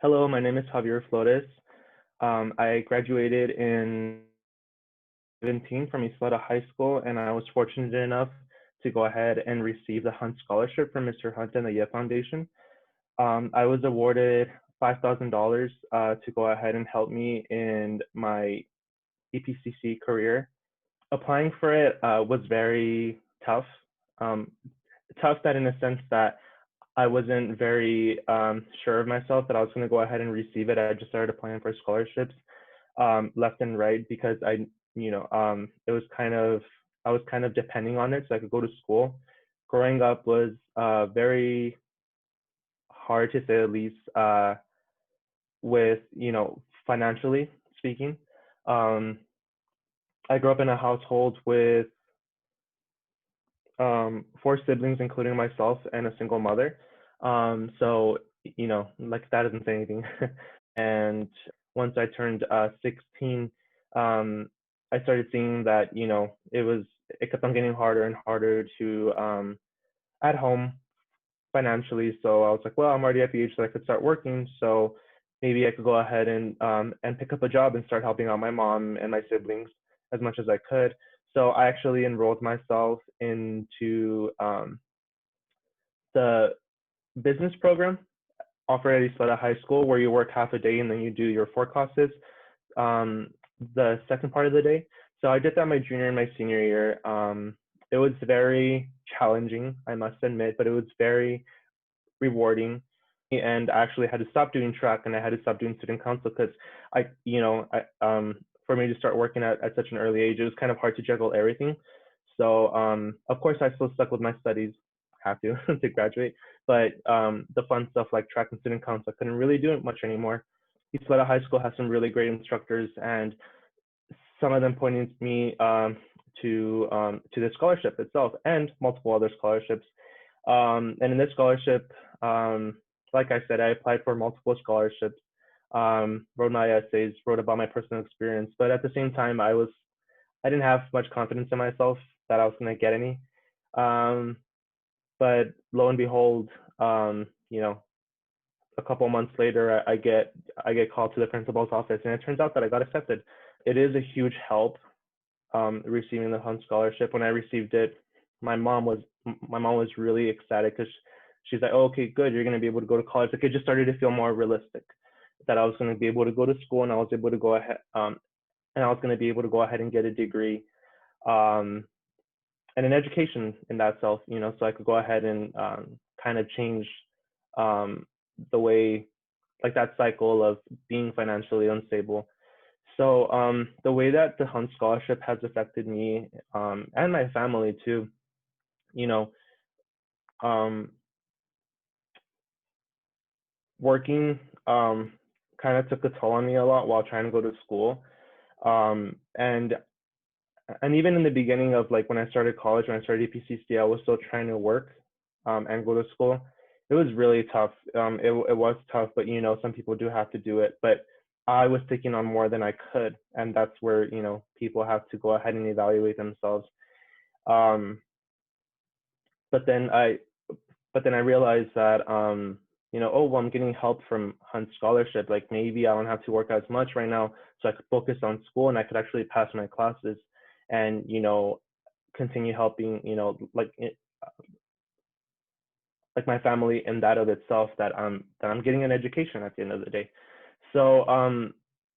Hello, my name is Javier Flores. I graduated in 17 from Isleta High School, and I was fortunate enough to go ahead and receive the Hunt Scholarship from Mr. Hunt and the Yeh Foundation. I was awarded $5,000 to go ahead and help me in my EPCC career. Applying for it was very tough. Um, Tough that in a sense that I wasn't very sure of myself that I was going to go ahead and receive it. I just started applying for scholarships left and right because it was I was kind of depending on it so I could go to school. Growing up was very hard to say the least, with financially speaking. Um, I grew up in a household with four siblings, including myself, and a single mother. So, like that doesn't say anything. And once I turned 16, I started seeing that, it kept on getting harder and harder to at home financially. So I was like, well, I'm already at the age that I could start working. So maybe I could go ahead and pick up a job and start helping out my mom and my siblings as much as I could. So I actually enrolled myself into the business program offered at Isleta High School, where you work half a day and then you do your four classes um, the second part of the day. So I did that my junior and my senior year. It was very challenging, I must admit, but it was very rewarding. And I actually had to stop doing track and I had to stop doing student council because for me to start working at such an early age, it was kind of hard to juggle everything. So of course, I still stuck with my studies, have to to graduate, but the fun stuff like track and student council, I couldn't really do it much anymore. Isleta High School has some really great instructors, and some of them pointed me to the scholarship itself and multiple other scholarships. And in this scholarship, like I said, I applied for multiple scholarships, wrote my essays, wrote about my personal experience, but at the same time, I didn't have much confidence in myself that I was going to get any. Um, but lo and behold, a couple months later, I get called to the principal's office, and it turns out that I got accepted. It is a huge help receiving the Hunt scholarship. When I received it, my mom was really ecstatic because she's like, "Oh, okay, good, you're gonna be able to go to college." Like it just started to feel more realistic that I was gonna be able to go to school and I was able to go ahead and I was gonna be able to go ahead and get a degree um, and an education in that self, so I could go ahead and kind of change um, the way, like that cycle of being financially unstable. So the way that the Hunt Scholarship has affected me and my family too, you know, um, working kind of took a toll on me a lot while trying to go to school. Um, and and even in the beginning of like when I started college, when I started EPCC, I was still trying to work and go to school. It was really tough. It was tough, but some people do have to do it. But I was taking on more than I could, and that's where people have to go ahead and evaluate themselves. Um, but then I but then I realized that oh well, I'm getting help from Hunt Scholarship. Like maybe I don't have to work as much right now, so I could focus on school and I could actually pass my classes and continue helping like my family in that of itself, that I'm getting an education at the end of the day. So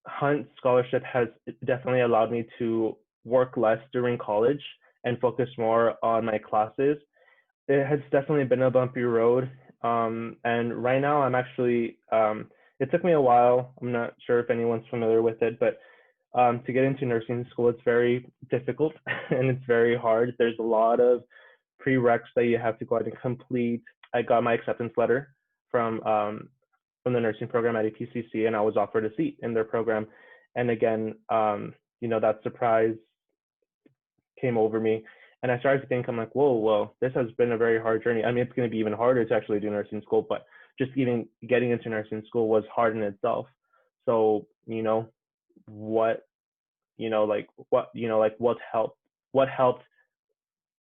Hunt Scholarship has definitely allowed me to work less during college and focus more on my classes. It has definitely been a bumpy road. And right now I'm actually, it took me a while. I'm not sure if anyone's familiar with it, but to get into nursing school, it's very difficult and it's very hard. There's a lot of prereqs that you have to go out and complete. I got my acceptance letter from the nursing program at APCC, and I was offered a seat in their program. And again, that surprise came over me, and I started to think, I'm like, whoa, well, this has been a very hard journey. I mean, it's going to be even harder to actually do nursing school, but just even getting into nursing school was hard in itself. So, what, what helped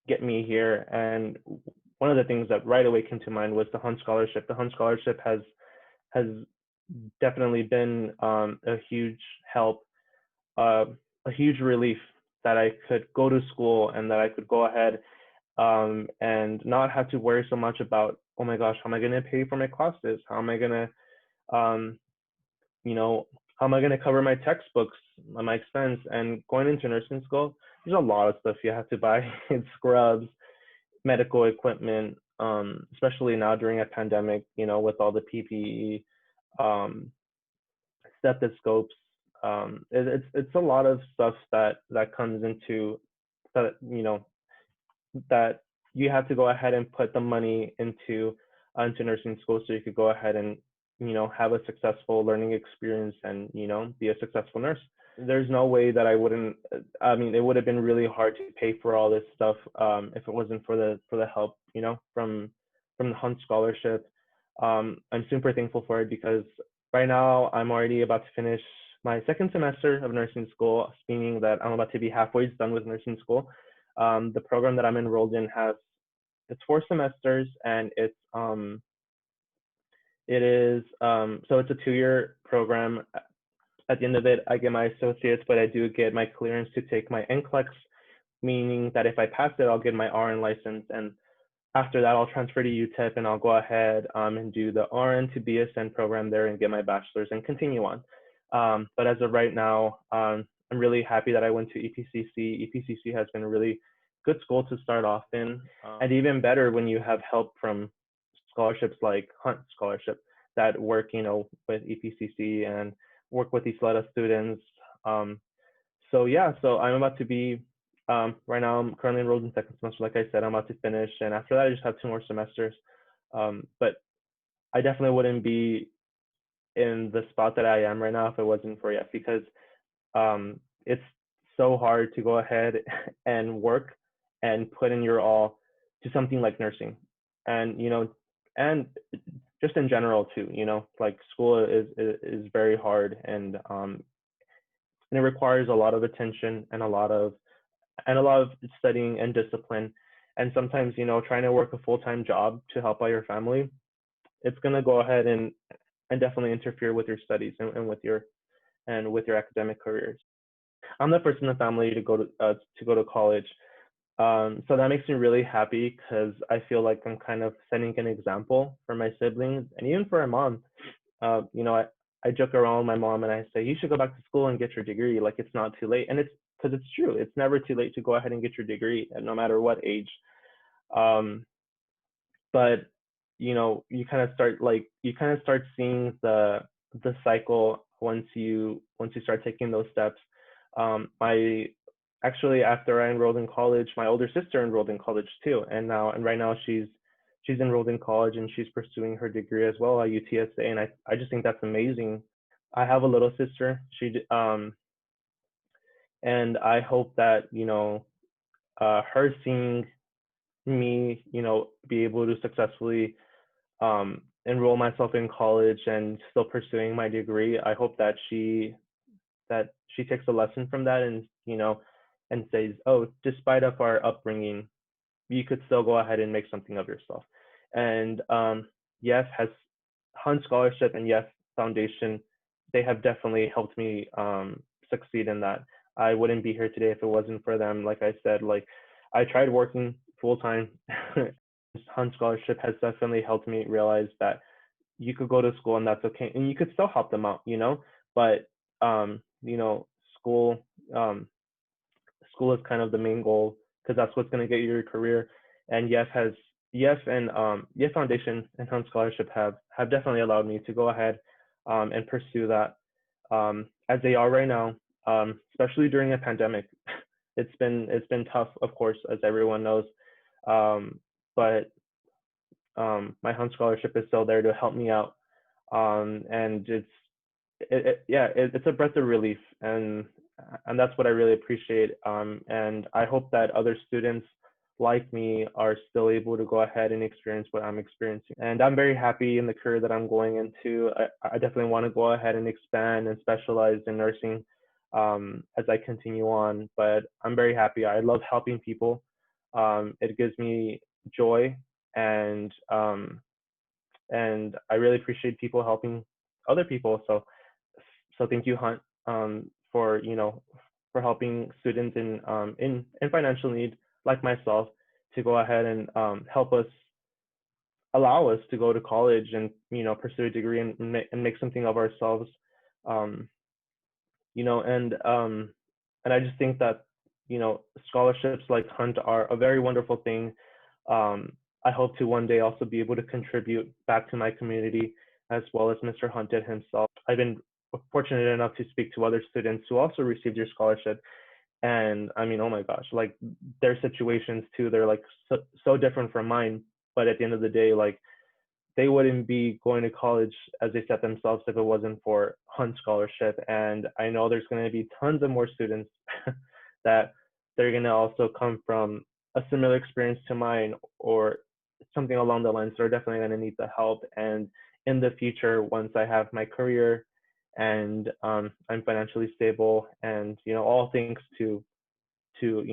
get me here. And one of the things that right away came to mind was the Hunt Scholarship. The Hunt Scholarship has definitely been a huge help, uh, a huge relief that I could go to school and that I could go ahead and not have to worry so much about, oh my gosh, how am I going to pay for my classes? How am I going to, um, you know, how am I going to cover my textbooks, my expense? And going into nursing school, there's a lot of stuff you have to buy. It's scrubs, medical equipment, especially now during a pandemic, with all the PPE, um, stethoscopes. It's a lot of stuff that comes into that, that you have to go ahead and put the money into nursing school so you could go ahead and have a successful learning experience and be a successful nurse. There's no way that I wouldn't. I mean, it would have been really hard to pay for all this stuff if it wasn't for the help, from the Hunt scholarship. I'm super thankful for it because right now I'm already about to finish my second semester of nursing school, meaning that I'm about to be halfway done with nursing school. The program that I'm enrolled in has it's 4 semesters and it is so it's a 2-year program. At the end of it, I get my associates, but I do get my clearance to take my NCLEX, meaning that if I pass it, I'll get my RN license. And after that, I'll transfer to UTEP and I'll go ahead and do the RN to BSN program there and get my bachelor's and continue on. But as of right now, I'm really happy that I went to EPCC. EPCC has been a really good school to start off in, and even better when you have help from scholarships like Hunt Scholarship that work, with EPCC and work with these LETA students. So yeah, so I'm about to be right now. I'm currently enrolled in second semester. Like I said, I'm about to finish, and after that, I just have 2 more semesters. But I definitely wouldn't be in the spot that I am right now if it wasn't for EF because it's so hard to go ahead and work and put in your all to something like nursing, and and just in general too. Like school is very hard, and it requires a lot of attention and a lot of studying and discipline. And sometimes, trying to work a full-time job to help out your family, it's gonna go ahead and definitely interfere with your studies and with your academic careers. I'm the first in the family to go to college. So that makes me really happy because I feel like I'm kind of setting an example for my siblings and even for my mom. I joke around with my mom and I say, you should go back to school and get your degree. Like it's not too late. And it's because it's true. It's never too late to go ahead and get your degree, no matter what age. Um, but you kind of start seeing the cycle once you start taking those steps. My Actually, after I enrolled in college, my older sister enrolled in college too, and right now she's enrolled in college and she's pursuing her degree as well at UTSA, and I just think that's amazing. I have a little sister. And I hope that her seeing me, be able to successfully enroll myself in college and still pursuing my degree. I hope that she takes a lesson from that and says, oh, despite of our upbringing, you could still go ahead and make something of yourself. And yes, has Hunt Scholarship and Yes Foundation, they have definitely helped me succeed in that. I wouldn't be here today if it wasn't for them. Like I said, like I tried working full time. Hunt Scholarship has definitely helped me realize that you could go to school and that's okay, and you could still help them out, but um, you know, school um, school is kind of the main goal because that's what's going to get you your career. And Yes and Yes Foundation and Home Scholarship have definitely allowed me to go ahead and pursue that as they are right now, especially during a pandemic. It's been tough, of course, as everyone knows, but my Home Scholarship is still there to help me out, and it's a breath of relief, and that's what I really appreciate. And I hope that other students like me are still able to go ahead and experience what I'm experiencing. And I'm very happy in the career that I'm going into. I definitely want to go ahead and expand and specialize in nursing as I continue on. But I'm very happy. I love helping people. It gives me joy, and I really appreciate people helping other people. So thank you, Hunt, for for helping students in financial need like myself to go ahead and help us allow us to go to college and pursue a degree and make something of ourselves. Um, you know, and I just think that scholarships like Hunt are a very wonderful thing. I hope to one day also be able to contribute back to my community as well as Mr. Hunt did himself. I've been fortunate enough to speak to other students who also received your scholarship, and I mean, oh my gosh, like their situations too, they're like so different from mine. But at the end of the day, like they wouldn't be going to college as they set themselves if it wasn't for Hunt Scholarship. And I know there's going to be tons of more students that they're going to also come from a similar experience to mine or something along the lines. They're definitely going to need the help. And in the future, once I have my career and I'm financially stable, and all thanks to to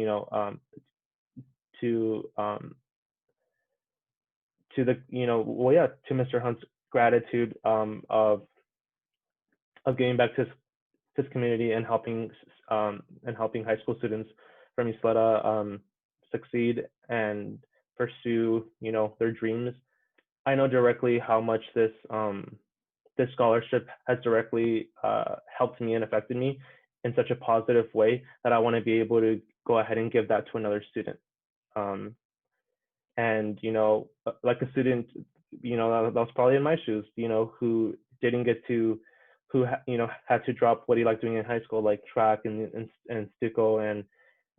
to the well, yeah, to Mr. Hunt's gratitude of giving back to his community and helping high school students from Isleta succeed and pursue their dreams. I know directly how much this scholarship has directly helped me and affected me in such a positive way that I want to be able to go ahead and give that to another student. Um, and like a student that was probably in my shoes, who didn't get to who had to drop what he liked doing in high school, like track and stucco, and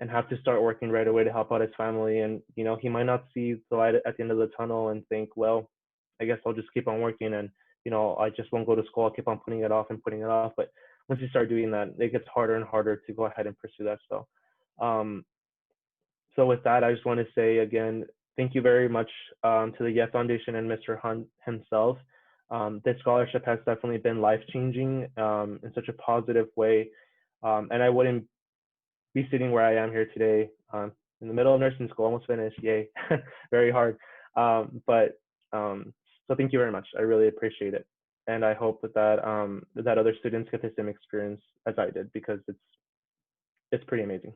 have to start working right away to help out his family. And he might not see the light at the end of the tunnel and think, well, I guess I'll just keep on working, and I just won't go to school. I'll keep on putting it off and putting it off. But once you start doing that, it gets harder and harder to go ahead and pursue that. Um, so with that, I just want to say again, thank you very much to the Yet Foundation and Mr. Hunt himself. This scholarship has definitely been life-changing in such a positive way. And I wouldn't be sitting where I am here today in the middle of nursing school, almost finished, yay, very hard. But so thank you very much. I really appreciate it. And I hope that other students get the same experience as I did, because it's pretty amazing.